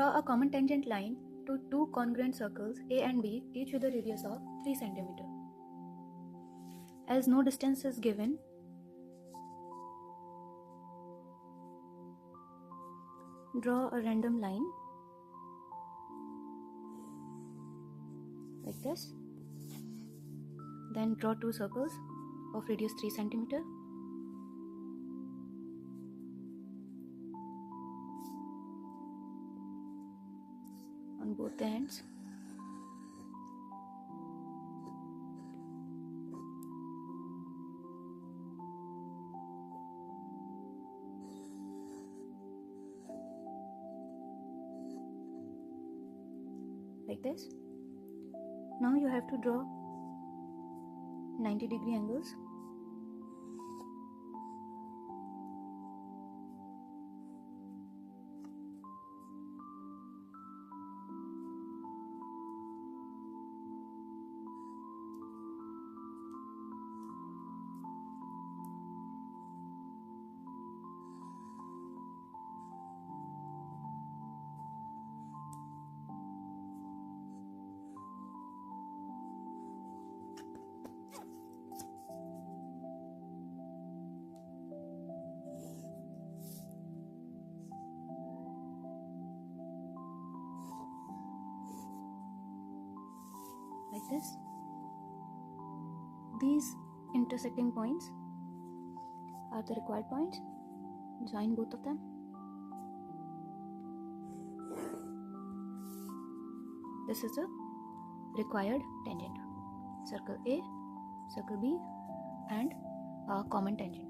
Draw a common tangent line to two congruent circles A and B, each with a radius of 3 cm. As no distance is given, draw a random line like this. Then draw two circles of radius 3 cm. On both the ends. Like this. Now you have to draw 90-degree angles. Like this. These intersecting points are the required points. Join both of them. This is the required tangent. Circle A, circle B, and a common tangent.